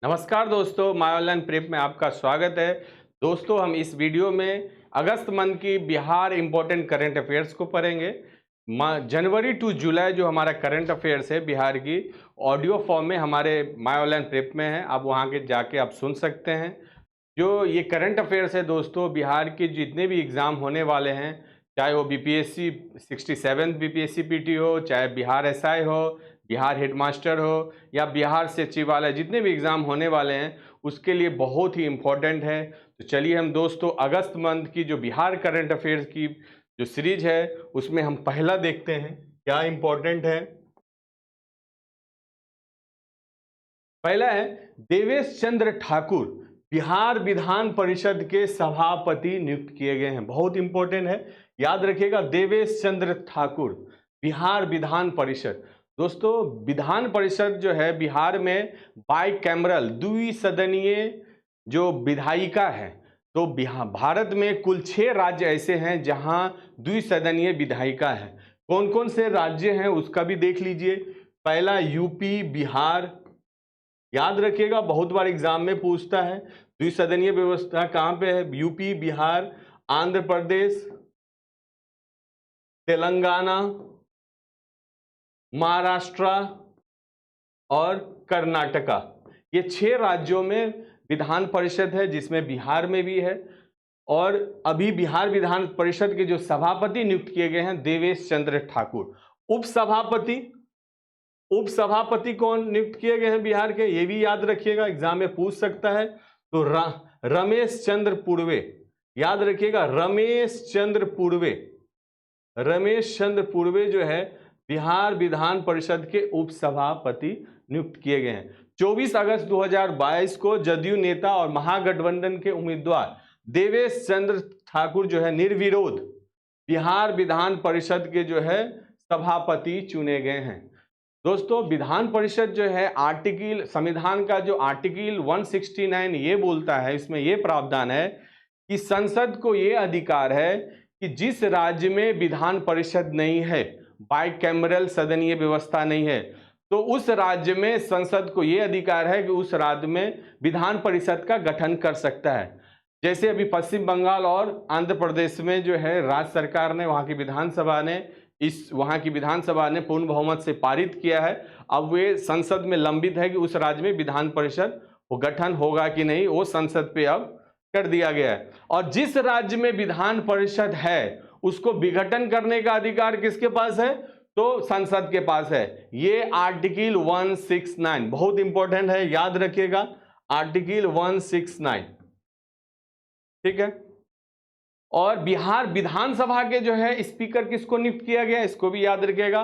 नमस्कार दोस्तों, my online prep में आपका स्वागत है। दोस्तों, हम इस वीडियो में अगस्त मंथ की बिहार इम्पोर्टेंट करंट अफेयर्स को पढ़ेंगे। जनवरी टू जुलाई जो हमारा करंट अफेयर्स है बिहार की, ऑडियो फॉर्म में हमारे माय ऑनलाइन प्रेप में है। आप वहाँ के जाके आप सुन सकते हैं। जो ये करंट अफेयर्स है दोस्तों, बिहार के जितने भी एग्ज़ाम होने वाले हैं, चाहे वो बीपीएससी 67 बीपीएससी पीटी हो, चाहे बिहार एसआई हो, बिहार हेडमास्टर हो या बिहार सचिवालय, जितने भी एग्ज़ाम होने वाले हैं उसके लिए बहुत ही इम्पोर्टेंट है। तो चलिए हम दोस्तों अगस्त मंथ की जो बिहार करंट अफेयर्स की जो सीरीज है उसमें हम पहला देखते हैं क्या इम्पोर्टेंट है। पहला है, देवेश चंद्र ठाकुर बिहार विधान परिषद के सभापति नियुक्त किए गए हैं। बहुत इंपॉर्टेंट है, याद रखिएगा। देवेश चंद्र ठाकुर बिहार विधान परिषद। दोस्तों, विधान परिषद जो है बिहार में बाईकैमरल द्विसदनीय जो विधायिका है। तो बिहार भारत में कुल 6 राज्य ऐसे हैं जहां द्विसदनीय विधायिका है। कौन कौन से राज्य हैं उसका भी देख लीजिए। पहला यूपी, बिहार। याद रखिएगा, बहुत बार एग्जाम में पूछता है द्विसदनीय व्यवस्था कहां पे है। यूपी, बिहार, आंध्र प्रदेश, तेलंगाना, महाराष्ट्र और कर्नाटका। ये 6 राज्यों में विधान परिषद है, जिसमें बिहार में भी है। और अभी बिहार विधान परिषद के जो सभापति नियुक्त किए गए हैं देवेश चंद्र ठाकुर। उपसभापति उपसभापति कौन नियुक्त किए गए हैं बिहार के, ये भी याद रखिएगा, एग्जाम में पूछ सकता है। तो रमेश चंद्र पूर्वे। याद रखिएगा, रमेश चंद्र पूर्वे। रमेश चंद्र पूर्वे जो है बिहार विधान परिषद के उपसभापति नियुक्त किए गए हैं। 24 अगस्त 2022 को जदयू नेता और महागठबंधन के उम्मीदवार देवेश चंद्र ठाकुर जो है निर्विरोध बिहार विधान परिषद के जो है सभापति चुने गए हैं। दोस्तों, विधान परिषद जो है आर्टिकल, संविधान का जो आर्टिकल 169 ये बोलता है, इसमें ये प्रावधान है कि संसद को ये अधिकार है कि जिस राज्य में विधान परिषद नहीं है, बाईकैमरल सदनीय व्यवस्था नहीं है, तो उस राज्य में संसद को ये अधिकार है कि उस राज्य में विधान परिषद का गठन कर सकता है। जैसे अभी पश्चिम बंगाल और आंध्र प्रदेश में जो है राज्य सरकार ने, वहाँ की विधानसभा ने वहाँ की विधानसभा ने पूर्ण बहुमत से पारित किया है। अब वे संसद में लंबित है कि उस राज्य में विधान परिषद वो गठन होगा कि नहीं, वो संसद पे अब कर दिया गया है। और जिस राज्य में विधान परिषद है उसको विघटन करने का अधिकार किसके पास है, तो संसद के पास है। ये आर्टिकल 169 बहुत इंपॉर्टेंट है, याद रखिएगा, आर्टिकल 169। ठीक है। और बिहार विधानसभा के जो है स्पीकर किसको नियुक्त किया गया, इसको भी याद रखिएगा,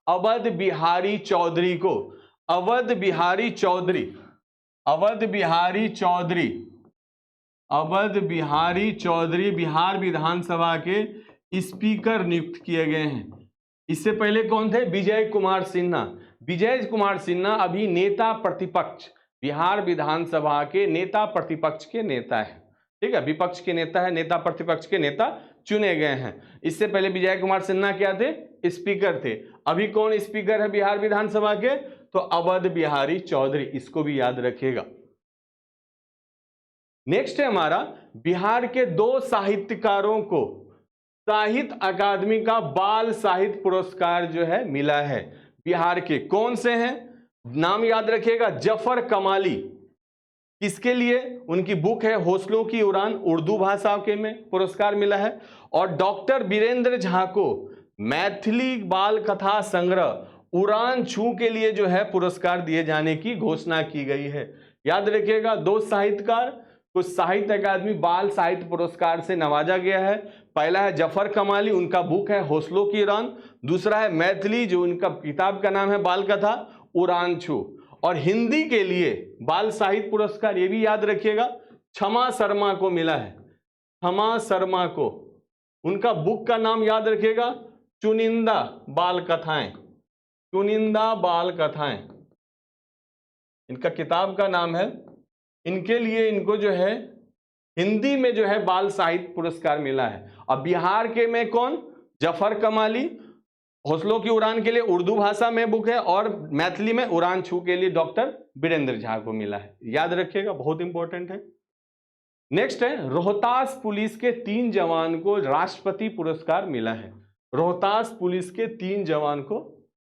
अवध बिहारी चौधरी को। अवध बिहारी चौधरी, अवध बिहारी चौधरी, अवध बिहारी चौधरी बिहार विधानसभा के स्पीकर नियुक्त किए गए हैं। इससे पहले कौन थे, विजय कुमार सिन्हा। विजय कुमार सिन्हा अभी नेता प्रतिपक्ष, बिहार विधानसभा के नेता प्रतिपक्ष के नेता है। ठीक है, विपक्ष के नेता है, नेता प्रतिपक्ष के नेता चुने गए हैं। इससे पहले विजय कुमार सिन्हा क्या थे, स्पीकर थे। अभी कौन स्पीकर है बिहार विधानसभा के, तो अवध बिहारी चौधरी, इसको भी याद रखिएगा। नेक्स्ट है हमारा, बिहार के 2 साहित्यकारों को साहित्य अकादमी का बाल साहित्य पुरस्कार जो है मिला है। बिहार के कौन से हैं, नाम याद रखिएगा, जफर कमाली। किसके लिए, उनकी बुक है हौसलों की उड़ान, उर्दू भाषा के में पुरस्कार मिला है। और डॉक्टर वीरेंद्र झा को मैथिली बाल कथा संग्रह उड़ान छू के लिए जो है पुरस्कार दिए जाने की घोषणा की गई है। याद रखिएगा, 2 साहित्यकार को साहित्य अकादमी बाल साहित्य पुरस्कार से नवाजा गया है। पहला है जफर कमाली, उनका बुक है हौसलों की उड़ान। दूसरा है मैथिली, जो उनका किताब का नाम है बाल कथा उड़ान छू। और हिंदी के लिए बाल साहित्य पुरस्कार, ये भी याद रखिएगा, क्षमा शर्मा को मिला है। क्षमा शर्मा को, उनका बुक का नाम याद रखिएगा, चुनिंदा बाल कथाएं, चुनिंदा बाल कथाएं, इनका किताब का नाम है। इनके लिए इनको जो है हिंदी में जो है बाल साहित्य पुरस्कार मिला है। अब बिहार के में कौन, जफर कमाली, हौसलों की उड़ान के लिए उर्दू भाषा में बुक है, और मैथिली में उड़ान छू के लिए डॉक्टर वीरेंद्र झा को मिला है, याद रखिएगा, बहुत इंपॉर्टेंट है। नेक्स्ट है, रोहतास पुलिस के 3 जवान को राष्ट्रपति पुरस्कार मिला है। रोहतास पुलिस के 3 जवान को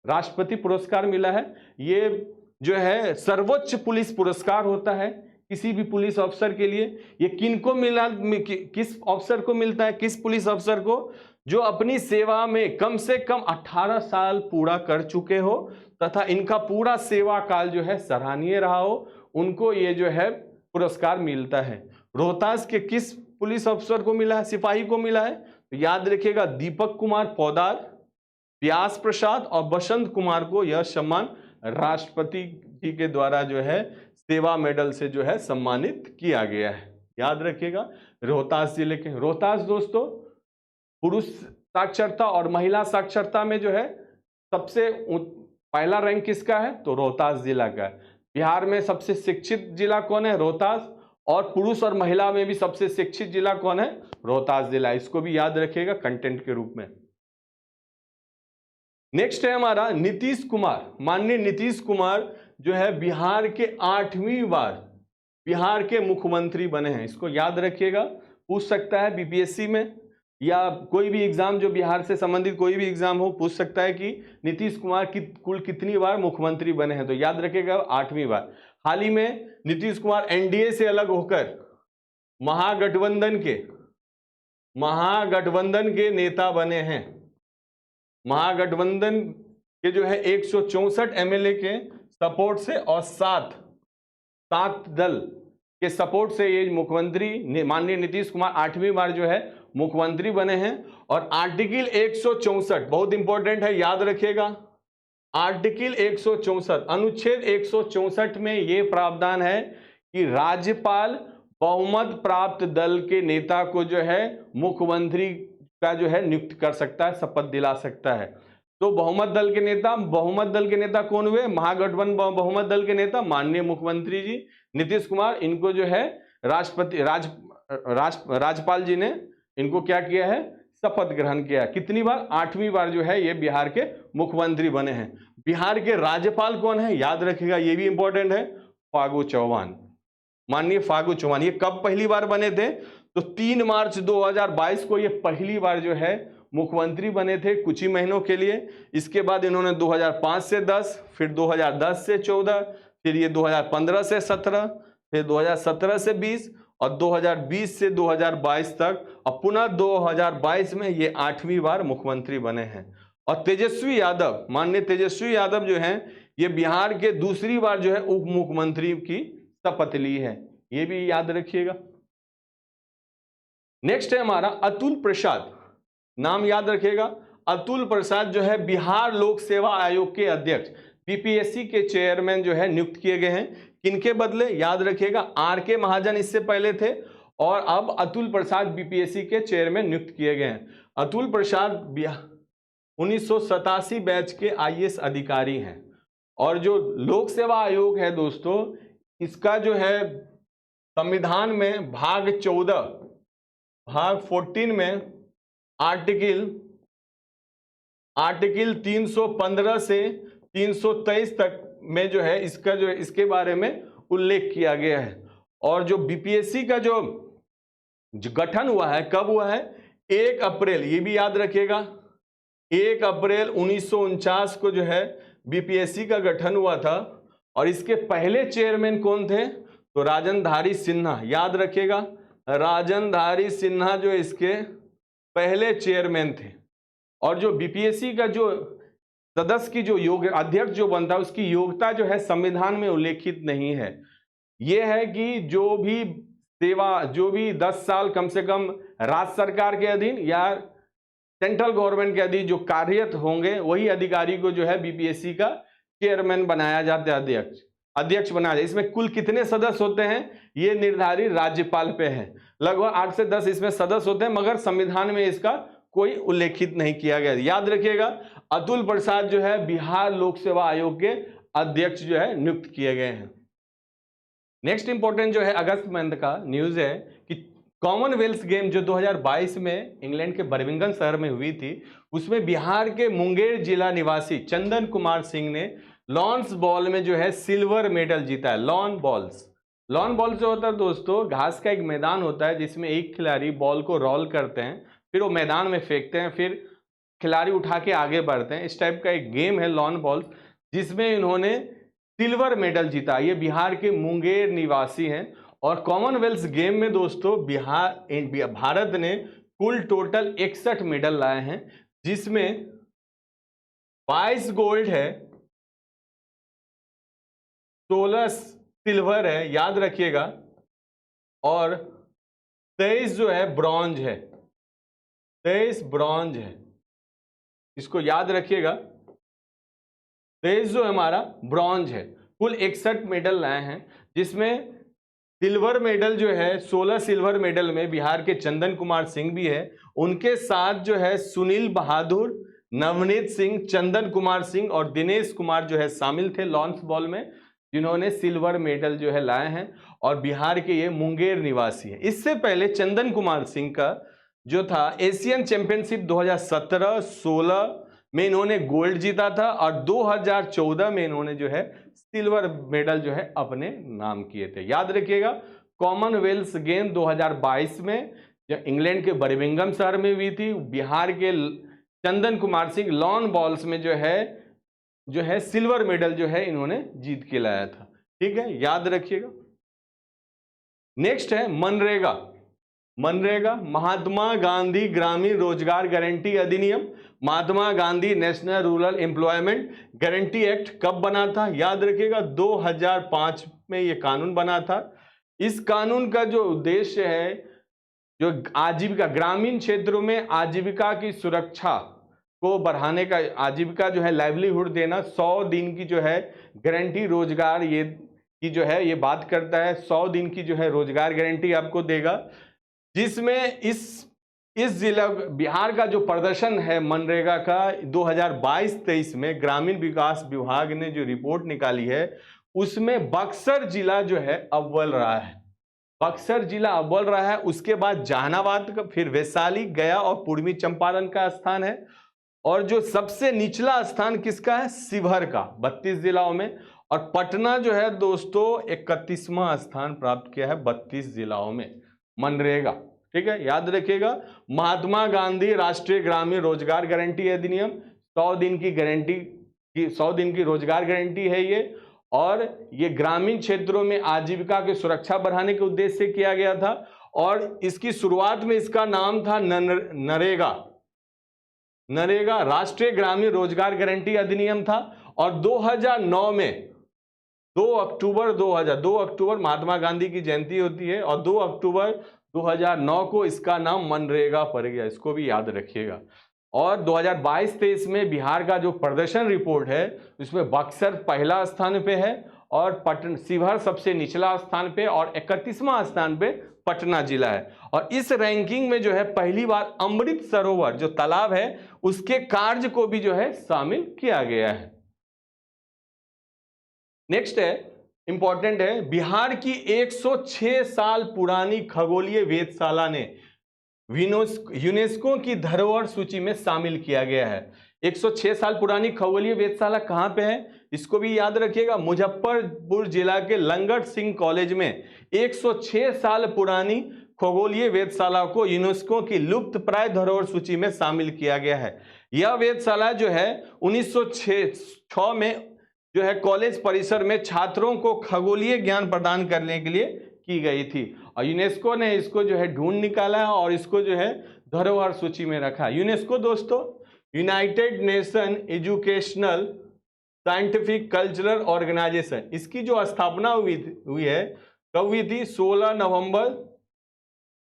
राष्ट्रपति पुरस्कार मिला है। ये जो है सर्वोच्च पुलिस पुरस्कार होता है किसी भी पुलिस अफसर के लिए। ये किनको मिला, किस अफसर को मिलता है, किस पुलिस अफसर को? जो अपनी सेवा में कम से कम 18 साल पूरा कर चुके हो तथा इनका पूरा सेवा काल जो है सराहनीय रहा हो, उनको ये जो है पुरस्कार मिलता है। रोहतास के किस पुलिस अफसर को मिला है? सिपाही को मिला है। तो याद रखिएगा, दीपक कुमार पौदार, व्यास प्रसाद और बसंत कुमार को यह सम्मान राष्ट्रपति जी के द्वारा जो है सेवा मेडल से जो है सम्मानित किया गया है। याद रखिएगा, रोहतास जिले के। रोहतास दोस्तों पुरुष साक्षरता और महिला साक्षरता में जो है सबसे पहला रैंक किसका है? तो रोहतास जिला का है। बिहार में सबसे शिक्षित जिला कौन है? रोहतास। और पुरुष और महिला में भी सबसे शिक्षित जिला कौन है? रोहतास जिला। इसको भी याद रखिएगा कंटेंट के रूप में। नेक्स्ट है हमारा नीतीश कुमार। माननीय नीतीश कुमार जो है बिहार के 8वीं बार बिहार के मुख्यमंत्री बने हैं। इसको याद रखिएगा, पूछ सकता है बीपीएससी में या कोई भी एग्जाम जो बिहार से संबंधित कोई भी एग्जाम हो, पूछ सकता है कि नीतीश कुमार कुल कितनी बार मुख्यमंत्री बने हैं। तो याद रखिएगा 8वीं बार। हाल ही में नीतीश कुमार एनडीए से अलग होकर महागठबंधन के नेता बने हैं। महागठबंधन के जो है 164 एमएलए के सपोर्ट से और 7 दल के सपोर्ट से ये मुख्यमंत्री माननीय नीतीश कुमार 8वीं बार जो है मुख्यमंत्री बने हैं। और आर्टिकल 164 बहुत इंपॉर्टेंट है, याद रखिएगा। आर्टिकल 164 अनुच्छेद 164 में ये प्रावधान है कि राज्यपाल बहुमत प्राप्त दल के नेता को जो है मुख्यमंत्री का जो है नियुक्त कर सकता है, शपथ दिला सकता है। तो बहुमत दल के नेता कौन हुए? महागठबंधन बहुमत दल के नेता माननीय मुख्यमंत्री जी नीतीश कुमार। इनको जो है राज्यपाल जी ने इनको क्या किया है? शपथ ग्रहण किया। कितनी बार? 8वीं बार जो है ये बिहार के मुख्यमंत्री बने हैं। बिहार के राज्यपाल कौन है? याद रखिएगा, ये भी इंपॉर्टेंट है, फागू चौहान। माननीय फागू चौहान। ये कब पहली बार बने थे? तो 3 मार्च 2022 को ये पहली बार जो है मुख्यमंत्री बने थे, कुछ ही महीनों के लिए। इसके बाद इन्होंने 2005 से 10, फिर 2010 से 14, फिर ये 2015 से 17, फिर 2017 से 20 और 2020 से 2022 तक, और पुनः 2022 में ये 8वीं बार मुख्यमंत्री बने हैं। और तेजस्वी यादव, माननीय तेजस्वी यादव जो हैं, ये बिहार के दूसरी बार जो है उप मुख्यमंत्री की शपथ ली है। ये भी याद रखिएगा। नेक्स्ट है हमारा अतुल प्रसाद। नाम याद रखिएगा, अतुल प्रसाद जो है बिहार लोक सेवा आयोग के अध्यक्ष, बीपीएससी के चेयरमैन जो है नियुक्त किए गए हैं। किनके बदले? याद रखिएगा, आर.के. महाजन इससे पहले थे और अब अतुल प्रसाद बीपीएससी के चेयरमैन नियुक्त किए गए हैं। अतुल प्रसाद 1987 बैच के आईएएस अधिकारी हैं। और जो लोक सेवा आयोग है दोस्तों, इसका जो है संविधान में भाग 14 भाग 14 में आर्टिकल 315 से 323 तक में जो है इसके बारे में उल्लेख किया गया है। और जो बीपीएससी का जो गठन हुआ है, कब हुआ है? 1 अप्रैल, ये भी याद रखिएगा, 1 अप्रैल 1949 को जो है बीपीएससी का गठन हुआ था। और इसके पहले चेयरमैन कौन थे? तो राजनधारी सिन्हा। याद रखिएगा, राजनधारी सिन्हा जो इसके पहले चेयरमैन थे। और जो बीपीएससी का जो सदस्य की जो अध्यक्ष जो बनता है, उसकी योग्यता जो है संविधान में उल्लेखित नहीं है। यह है कि जो भी 10 साल कम से कम राज्य सरकार के अधीन या सेंट्रल गवर्नमेंट के अधीन जो कार्यरत होंगे, वही अधिकारी को जो है बीपीएससी का चेयरमैन बनाया जाता है, अध्यक्ष बनाया जाए। इसमें कुल कितने सदस्य होते हैं, ये निर्धारित राज्यपाल पे है। लगभग 8 से 10 इसमें सदस्य होते हैं, मगर संविधान में इसका कोई उल्लेखित नहीं किया गया। याद रखिएगा, अतुल प्रसाद जो है बिहार लोक सेवा आयोग के अध्यक्ष जो है नियुक्त किए गए हैं। नेक्स्ट इंपॉर्टेंट जो है अगस्त मंथ का न्यूज है कि कॉमनवेल्थ गेम जो 2022 में इंग्लैंड के बर्मिंघम शहर में हुई थी, उसमें बिहार के मुंगेर जिला निवासी चंदन कुमार सिंह ने लॉन्स बॉल में जो है सिल्वर मेडल जीता है। लॉन बॉल्स जो होता है दोस्तों, घास का एक मैदान होता है जिसमें एक खिलाड़ी बॉल को रोल करते हैं, फिर वो मैदान में फेंकते हैं, फिर खिलाड़ी उठा के आगे बढ़ते हैं। इस टाइप का एक गेम है लॉन बॉल्स, जिसमें इन्होंने सिल्वर मेडल जीता। ये बिहार के मुंगेर निवासी हैं। और कॉमनवेल्थ गेम में दोस्तों भारत ने कुल टोटल 61 मेडल लाए हैं, जिसमें 22 गोल्ड है, 16 सिल्वर है, याद रखिएगा, और 23 जो है ब्रॉन्ज है, 23 ब्रॉन्ज है, इसको याद रखिएगा। 23 जो हमारा ब्रॉन्ज है। कुल 61 मेडल लाए हैं, जिसमें सिल्वर मेडल जो है 16 सिल्वर मेडल में बिहार के चंदन कुमार सिंह भी है। उनके साथ जो है सुनील बहादुर, नवनीत सिंह, चंदन कुमार सिंह और दिनेश कुमार जो है शामिल थे लॉन्स बॉल में, जिन्होंने सिल्वर मेडल जो है लाए हैं। और बिहार के ये मुंगेर निवासी हैं। इससे पहले चंदन कुमार सिंह का जो था एशियन चैंपियनशिप 2017-16 में इन्होंने गोल्ड जीता था, और 2014 में इन्होंने जो है सिल्वर मेडल जो है अपने नाम किए थे। याद रखिएगा, कॉमनवेल्थ गेम 2022 में जो इंग्लैंड के बर्मिंघम शहर में हुई थी, बिहार के चंदन कुमार सिंह लॉन बॉल्स में जो है सिल्वर मेडल जो है इन्होंने जीत के लाया था। ठीक है, याद रखिएगा। नेक्स्ट है मनरेगा, महात्मा गांधी ग्रामीण रोजगार गारंटी अधिनियम, Mahatma Gandhi national rural employment guarantee act कब बना था? याद रखिएगा 2005 में ये कानून बना था। इस कानून का जो उद्देश्य है, जो आजीविका, ग्रामीण क्षेत्रों में आजीविका की सुरक्षा को बढ़ाने का, आजीविका जो है लाइवलीहुड देना, 100 दिन की जो है गारंटी रोजगार ये की जो है ये बात करता है। 100 दिन की जो है रोजगार गारंटी आपको देगा, जिसमें इस जिला बिहार का जो प्रदर्शन है मनरेगा का 2022-23 में ग्रामीण विकास विभाग ने जो रिपोर्ट निकाली है, उसमें बक्सर जिला जो है अव्वल रहा है। बक्सर जिला अव्वल रहा है। उसके बाद जहानाबाद का, फिर वैशाली, गया और पूर्वी चंपारण का स्थान है। और जो सबसे निचला स्थान किसका है? शिवहर का, 32 जिलाओं में। और पटना जो है दोस्तों 31वां स्थान प्राप्त किया है 32 जिलाओं में मनरेगा। ठीक है, याद रखिएगा। महात्मा गांधी राष्ट्रीय ग्रामीण रोजगार गारंटी अधिनियम 100 दिन की गारंटी की, 100 दिन की रोजगार गारंटी है ये। और ये ग्रामीण क्षेत्रों में आजीविका की सुरक्षा बढ़ाने के उद्देश्य से किया गया था। और इसकी शुरुआत में इसका नाम था नरेगा राष्ट्रीय ग्रामीण रोजगार गारंटी अधिनियम था। और 2009 में 2 अक्टूबर महात्मा गांधी की जयंती होती है, और 2 अक्टूबर 2009 को इसका नाम मनरेगा पड़ गया। इसको भी याद रखिएगा। और 2022-23 में बिहार का जो प्रदर्शन रिपोर्ट है, उसमें बक्सर पहला स्थान पे है, और शिवहर सबसे निचला स्थान पे, और 31वां स्थान पे पटना जिला है। और इस रैंकिंग में जो है पहली बार अमृत सरोवर जो तालाब है, उसके कार्य को भी जो है शामिल किया गया है। नेक्स्ट है, इंपॉर्टेंट है, बिहार की 106 साल पुरानी खगोलीय वेधशाला ने यूनेस्को की धरोहर सूची में शामिल किया गया है। 106 साल पुरानी खगोलीय वेधशाला कहां पे है? इसको भी याद रखिएगा। मुजफ्फरपुर जिला के लंगट सिंह कॉलेज में 106 साल पुरानी खगोलीय वेधशाला को यूनेस्को की लुप्त प्राय धरोहर सूची में शामिल किया गया है। यह वेधशाला जो है 1906 में जो है कॉलेज परिसर में छात्रों को खगोलीय ज्ञान प्रदान करने के लिए की गई थी। और यूनेस्को ने इसको जो है ढूंढ निकाला है और इसको जो है धरोहर सूची में रखा। यूनेस्को दोस्तों United Nation educational scientific cultural organisation, इसकी जो स्थापना हुई है कब हुई थी? 16 नवंबर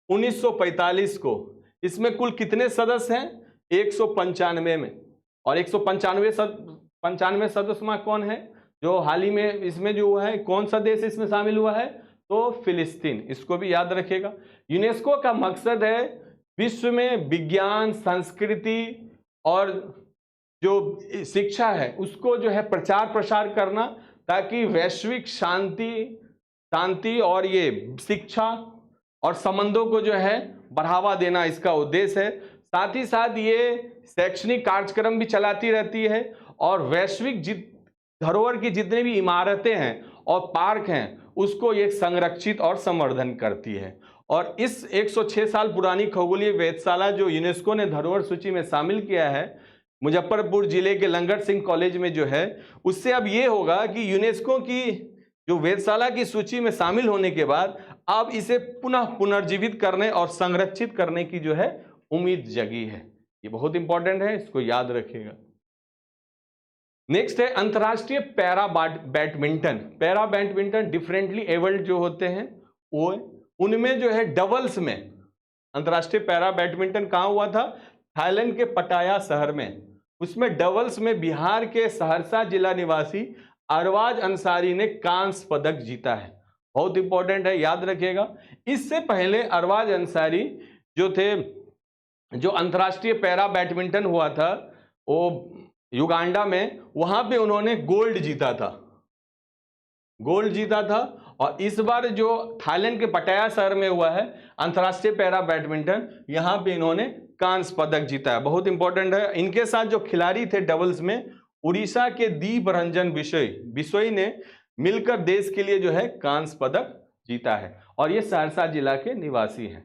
1945 को। इसमें कुल कितने सदस्य हैं? 195 में। और 195 सदस्य में कौन है? जो हाल ही में इसमें जो हुआ है, कौन सा देश इसमें शामिल हुआ है? तो फिलिस्तीन। इसको भी याद रखिएगा। यूनेस्को का मकसद है विश्व में विज्ञान, संस्कृति और जो शिक्षा है उसको जो है प्रचार प्रसार करना, ताकि वैश्विक शांति और ये शिक्षा और संबंधों को जो है बढ़ावा देना इसका उद्देश्य है। साथ ही साथ ये शैक्षणिक कार्यक्रम भी चलाती रहती है और वैश्विक धरोहर की जितने भी इमारतें हैं और पार्क हैं उसको ये संरक्षित और संवर्धन करती है। और इस 106 साल पुरानी खगोलीय वेधशाला जो यूनेस्को ने धरोहर सूची में शामिल किया है मुजफ्फरपुर जिले के लंगर सिंह कॉलेज में जो है, उससे अब ये होगा कि यूनेस्को की जो वेधशाला की सूची में शामिल होने के बाद अब इसे पुनः पुनर्जीवित करने और संरक्षित करने की जो है उम्मीद जगी है। ये बहुत इंपॉर्टेंट है, इसको याद रखिएगा। नेक्स्ट है अंतर्राष्ट्रीय para badminton. Para badminton differently abled जो होते हैं वो उनमें जो है डबल्स में अंतर्राष्ट्रीय पैरा बैडमिंटन कहाँ हुआ था? थाईलैंड के पटाया शहर में। उसमें डबल्स में बिहार के सहरसा जिला निवासी अरवाज अंसारी ने कांस्य पदक जीता है। बहुत इंपॉर्टेंट है, याद रखिएगा। इससे पहले अरवाज अंसारी जो थे, जो अंतर्राष्ट्रीय पैरा बैडमिंटन हुआ था वो युगांडा में, वहां पे उन्होंने गोल्ड जीता था। और इस बार जो थाईलैंड के पटाया शहर में हुआ है अंतर्राष्ट्रीय पैरा बैडमिंटन, यहां पे इन्होंने कांस्य पदक जीता है। बहुत इंपॉर्टेंट है। इनके साथ जो खिलाड़ी थे डबल्स में, उड़ीसा के दीप रंजन बिशोई ने मिलकर देश के लिए जो है कांस्य पदक जीता है और ये सहरसा जिला के निवासी हैं।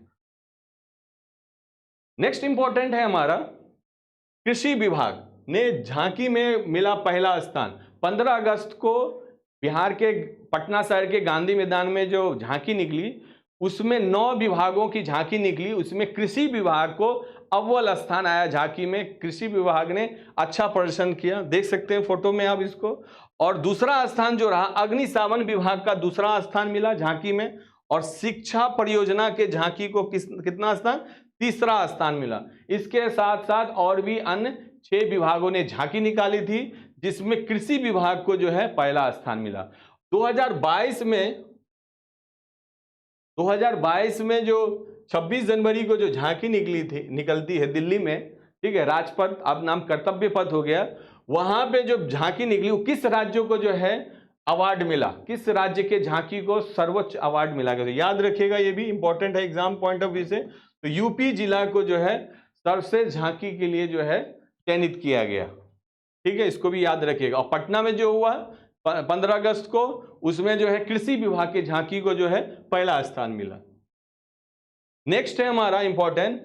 नेक्स्ट इंपॉर्टेंट है हमारा कृषि विभाग ने झांकी में मिला पहला स्थान। 15 अगस्त को बिहार के पटना शहर के गांधी मैदान में जो झांकी निकली उसमें 9 विभागों की झांकी निकली, उसमें कृषि विभाग को अव्वल स्थान आया। झांकी में कृषि विभाग ने अच्छा प्रदर्शन किया, देख सकते हैं फोटो में आप इसको। और दूसरा स्थान जो रहा अग्निशमन विभाग का दूसरा स्थान मिला झांकी में। और शिक्षा परियोजना के झांकी को कितना स्थान? तीसरा स्थान मिला। इसके साथ साथ और भी अन्य 6 विभागों ने झांकी निकाली थी जिसमें कृषि विभाग को जो है पहला स्थान मिला। 2022 में जो 26 जनवरी को जो झांकी निकलती है दिल्ली में, ठीक है, राजपथ अब नाम कर्तव्य पथ हो गया, वहां पे जो झांकी निकली वो किस राज्य को जो है अवार्ड मिला? किस राज्य के झांकी को सर्वोच्च अवार्ड मिला? तो याद रखिएगा, ये भी इंपॉर्टेंट है एग्जाम पॉइंट ऑफ व्यू से। तो यूपी जिला को जो है सर्वश्रेष्ठ झांकी के लिए जो है चयनित किया गया, ठीक है, इसको भी याद रखिएगा। और पटना में जो हुआ 15 अगस्त को, उसमें जो है कृषि विभाग के झांकी को जो है पहला स्थान मिला। नेक्स्ट है हमारा इंपॉर्टेंट,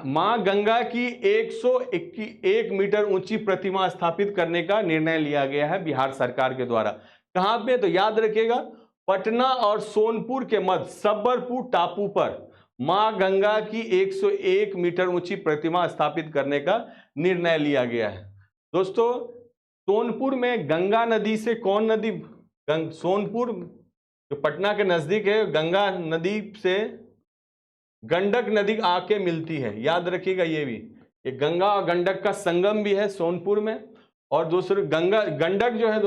मां गंगा की 101 मीटर ऊंची प्रतिमा स्थापित करने का निर्णय लिया गया है बिहार सरकार के द्वारा। कहां पे? तो याद रखिएगा, पटना और सोनपुर के मध्य सब्बरपुर टापू पर मां गंगा की 101 मीटर ऊंची प्रतिमा स्थापित करने का निर्णय लिया गया है। दोस्तों, सोनपुर में गंगा नदी से कौन नदी? सोनपुर जो पटना के नजदीक है, गंगा नदी से गंडक नदी आके मिलती है, याद रखिएगा। ये भी एक गंगा और गंडक का संगम भी है सोनपुर में। और दूसरी गंडक जो है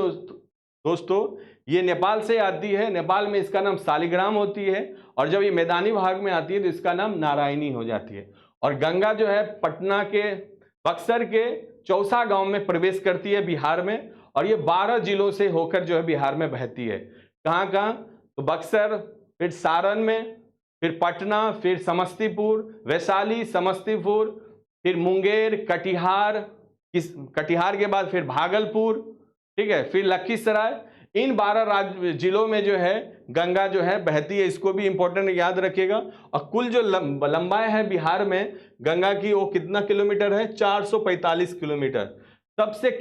दोस्तों ये नेपाल से आती है। नेपाल में इसका नाम शालिग्राम होती है और जब ये मैदानी भाग में आती है तो इसका नाम नारायणी हो जाती है। और गंगा जो है पटना के बक्सर के चौसा गांव में प्रवेश करती है बिहार में, और ये 12 जिलों से होकर जो है बिहार में बहती है। कहाँ कहाँ? तो बक्सर, फिर सारण में, फिर पटना, फिर समस्तीपुर, वैशाली, समस्तीपुर, फिर मुंगेर, कटिहार के बाद फिर भागलपुर, ठीक है, फिर लखीसराय। इन 12 जिलों में जो है गंगा जो है बहती है, इसको भी इंपॉर्टेंट याद रखिएगा। और कुल जो लंबाई है बिहार में गंगा की वो कितना किलोमीटर है? 445 किलोमीटर। सबसे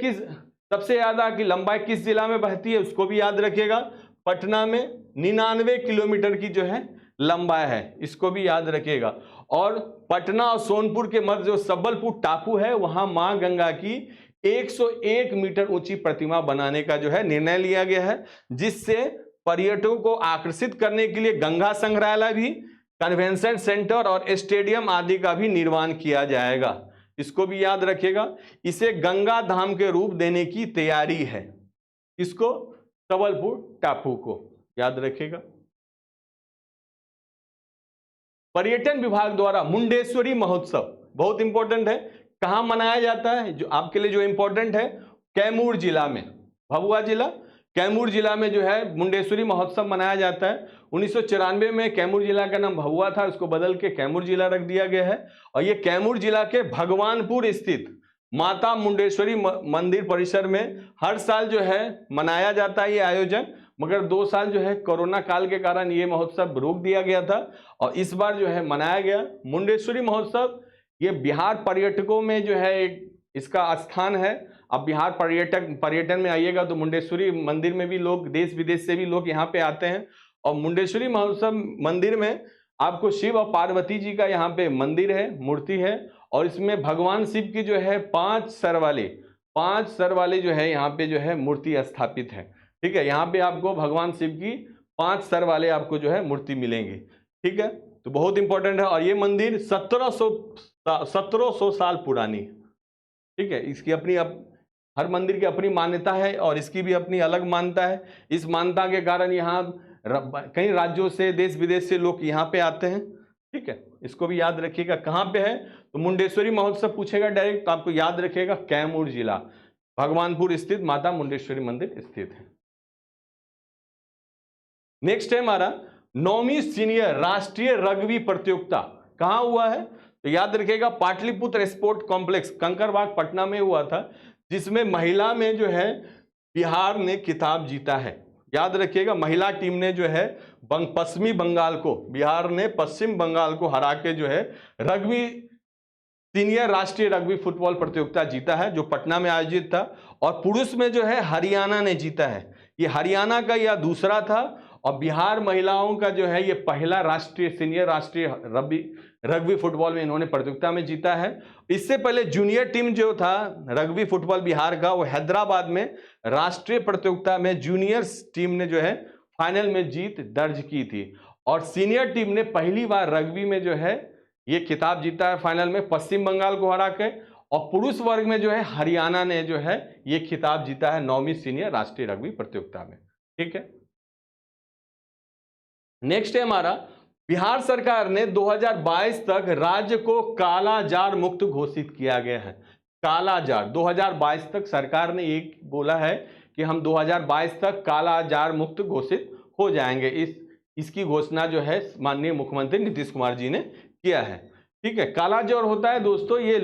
ज्यादा की लंबाई किस जिला में बहती है उसको भी याद रखिएगा। पटना में 99 किलोमीटर की जो है लंबाई है, इसको भी याद रखिएगा। और पटना और सोनपुर के मध्य जो सब्बलपुर टापू है वहां मां गंगा की 101 मीटर ऊंची प्रतिमा बनाने का जो है निर्णय लिया गया है, जिससे पर्यटकों को आकर्षित करने के लिए गंगा संग्रहालय भी, कन्वेंशन सेंटर और स्टेडियम आदि का भी निर्माण किया जाएगा। इसको भी याद रखिएगा। इसे गंगा धाम के रूप देने की तैयारी है। इसको सबलपुर टापू को याद रखिएगा। पर्यटन विभाग द्वारा मुंडेश्वरी महोत्सव बहुत इंपॉर्टेंट है। कहां मनाया जाता है? जो आपके लिए जो इंपॉर्टेंट है, कैमूर जिला में, भभुआ जिला कैमूर जिला में जो है मुंडेश्वरी महोत्सव मनाया जाता है। 1994 में कैमूर जिला का नाम भभुआ था, उसको बदल के कैमूर जिला रख दिया गया है। और ये कैमूर जिला के भगवानपुर स्थित माता मुंडेश्वरी मंदिर परिसर में हर साल जो है मनाया जाता है ये आयोजन, मगर 2 साल जो है कोरोना काल के कारण ये महोत्सव रोक दिया गया था और इस बार जो है मनाया गया। मुंडेश्वरी महोत्सव ये बिहार पर्यटकों में जो है एक इसका स्थान है। अब बिहार पर्यटन में आइएगा तो मुंडेश्वरी मंदिर में भी लोग देश विदेश से भी लोग यहाँ पे आते हैं। और मुंडेश्वरी महोत्सव मंदिर में आपको शिव और पार्वती जी का यहाँ पे मंदिर है, मूर्ति है, और इसमें भगवान शिव की जो है 5 सर वाले जो है यहाँ पे जो है मूर्ति स्थापित है। ठीक है, यहाँ पे आपको भगवान शिव की 5 सर वाले आपको जो है मूर्ति मिलेंगे। ठीक है, तो बहुत इंपॉर्टेंट है। और ये मंदिर 1700 साल पुरानी है। ठीक है, इसकी अपनी हर मंदिर की अपनी मान्यता है और इसकी भी अपनी अलग मान्यता है। इस मान्यता के कारण यहाँ कई राज्यों से देश विदेश से लोग यहाँ पे आते हैं। ठीक है, इसको भी याद रखिएगा। कहाँ पे है तो मुंडेश्वरी महोत्सव पूछेगा डायरेक्ट तो आपको याद रखिएगा कैमूर जिला, भगवानपुर स्थित माता मुंडेश्वरी मंदिर स्थित है। नेक्स्ट है हमारा 9वीं सीनियर राष्ट्रीय रग्बी प्रतियोगिता कहाँ हुआ है तो याद रखिएगा पाटलिपुत्र स्पोर्ट कॉम्प्लेक्स कंकरबाग पटना में हुआ था, जिसमें महिला में जो है बिहार ने खिताब जीता है। याद रखिएगा महिला टीम ने जो है पश्चिमी बंगाल को, बिहार ने पश्चिम बंगाल को हरा के जो है रग्बी सीनियर राष्ट्रीय रग्बी फुटबॉल प्रतियोगिता जीता है जो पटना में आयोजित था। और पुरुष में जो है हरियाणा ने जीता है। ये हरियाणा का यह दूसरा था और बिहार महिलाओं का जो है ये पहला सीनियर राष्ट्रीय रग्बी फुटबॉल में इन्होंने प्रतियोगिता में जीता है। इससे पहले जूनियर टीम जो था रग्बी फुटबॉल बिहार का वो हैदराबाद में राष्ट्रीय प्रतियोगिता में जूनियर टीम ने जो है फाइनल में जीत दर्ज की थी। और सीनियर टीम ने पहली बार रग्बी में जो है ये खिताब जीता है फाइनल में पश्चिम बंगाल को हरा के। और पुरुष वर्ग में जो है हरियाणा ने जो है ये खिताब जीता है 9वीं सीनियर राष्ट्रीय रग्बी प्रतियोगिता में। ठीक है, नेक्स्ट है हमारा बिहार सरकार ने 2022 तक राज्य को कालाजार मुक्त घोषित किया गया है। कालाजार 2022 तक सरकार ने एक बोला है कि हम 2022 तक कालाजार मुक्त घोषित हो जाएंगे। इसकी घोषणा जो है माननीय मुख्यमंत्री नीतीश कुमार जी ने किया है। ठीक है, कालाजार होता है दोस्तों ये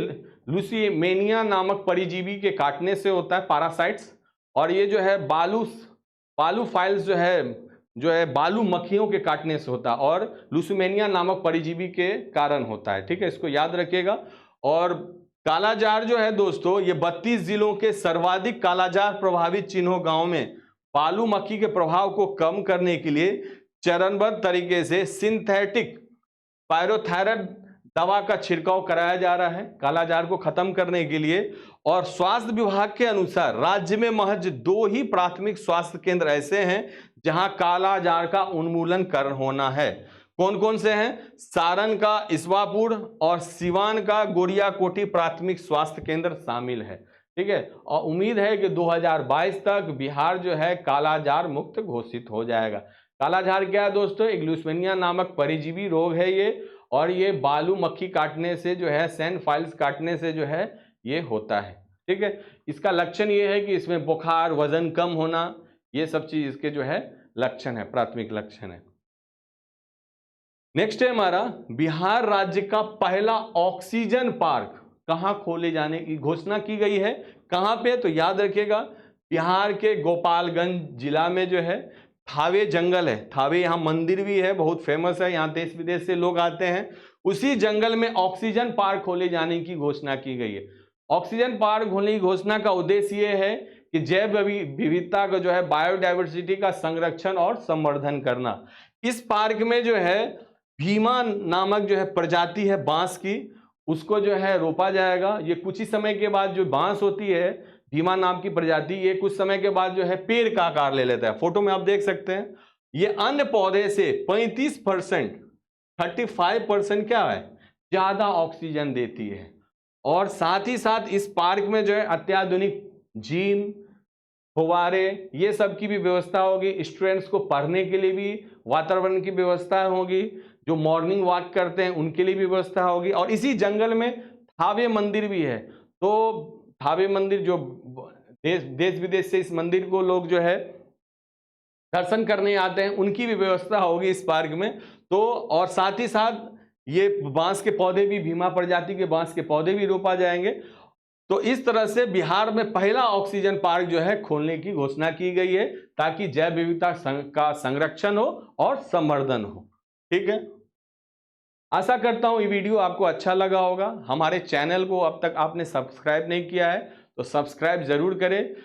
लुसीमेनिया नामक परिजीवी के काटने से होता है, पैरासाइट्स। और ये जो है बालू फाइल्स जो है बालू मक्खियों के काटने से होता है और लुसीमेनिया नामक परिजीवी के कारण होता है। ठीक है, इसको याद रखिएगा। और कालाजार जो है दोस्तों ये 32 जिलों के सर्वाधिक कालाजार प्रभावित चिन्हों गांव में बालू मक्खी के प्रभाव को कम करने के लिए चरणबद्ध तरीके से सिंथेटिक पायरोथेराइड दवा का छिड़काव कराया जा रहा है कालाजार को खत्म करने के लिए। और स्वास्थ्य विभाग के अनुसार राज्य में महज 2 ही प्राथमिक स्वास्थ्य केंद्र ऐसे हैं जहां कालाजार का उन्मूलन कर होना है। कौन कौन से हैं? सारण का इसवापुर और सिवान का गोरियाकोटी प्राथमिक स्वास्थ्य केंद्र शामिल है। ठीक है, और उम्मीद है कि 2022 तक बिहार जो है कालाजार मुक्त घोषित हो जाएगा। कालाजार क्या है दोस्तों? एक लुसीमेनिया नामक परिजीवी रोग है ये, और ये बालू मक्खी काटने से जो है सैंड फाइल्स काटने से जो है ये होता है। ठीक है, इसका लक्षण ये है कि इसमें बुखार, वजन कम होना, ये सब चीज इसके जो है लक्षण है, प्राथमिक लक्षण है। नेक्स्ट है हमारा बिहार राज्य का पहला ऑक्सीजन पार्क कहां खोले जाने की घोषणा की गई है। कहां पे? तो याद रखिएगा बिहार के गोपालगंज जिला में जो है थावे जंगल है। थावे यहाँ मंदिर भी है, बहुत फेमस है, यहाँ देश विदेश से लोग आते हैं। उसी जंगल में ऑक्सीजन पार्क खोले जाने की घोषणा की गई है। ऑक्सीजन पार्क खोलने की घोषणा का उद्देश्य ये है कि जैव विविधता का जो है बायोडाइवर्सिटी का संरक्षण और संवर्धन करना। इस पार्क में जो है भीमा नामक जो है प्रजाति है बांस की, उसको जो है रोपा जाएगा। ये कुछ ही समय के बाद जो बांस होती है भीमा नाम की प्रजाति, ये कुछ समय के बाद जो है पेड़ का आकार ले लेता है। फोटो में आप देख सकते हैं। ये अन्य पौधे से 35% 35% क्या है ज्यादा ऑक्सीजन देती है। और साथ ही साथ इस पार्क में जो है अत्याधुनिक जिम, फुवारे, ये सब की भी व्यवस्था होगी। स्टूडेंट्स को पढ़ने के लिए भी वातावरण की व्यवस्था होगी। जो मॉर्निंग वॉक करते हैं उनके लिए भी व्यवस्था होगी। और इसी जंगल में थावे मंदिर भी है। तो थावे मंदिर जो देश विदेश से इस मंदिर को लोग जो है दर्शन करने आते हैं, उनकी भी व्यवस्था होगी इस पार्क में। तो और साथ ही साथ ये बांस के पौधे भी, भीमा प्रजाति के बांस के पौधे भी रोपा जाएंगे। तो इस तरह से बिहार में पहला ऑक्सीजन पार्क जो है खोलने की घोषणा की गई है, ताकि जैव विविधता का संरक्षण हो और संवर्धन हो। ठीक है, आशा करता हूं ये वीडियो आपको अच्छा लगा होगा। हमारे चैनल को अब तक आपने सब्सक्राइब नहीं किया है तो सब्सक्राइब जरूर करें।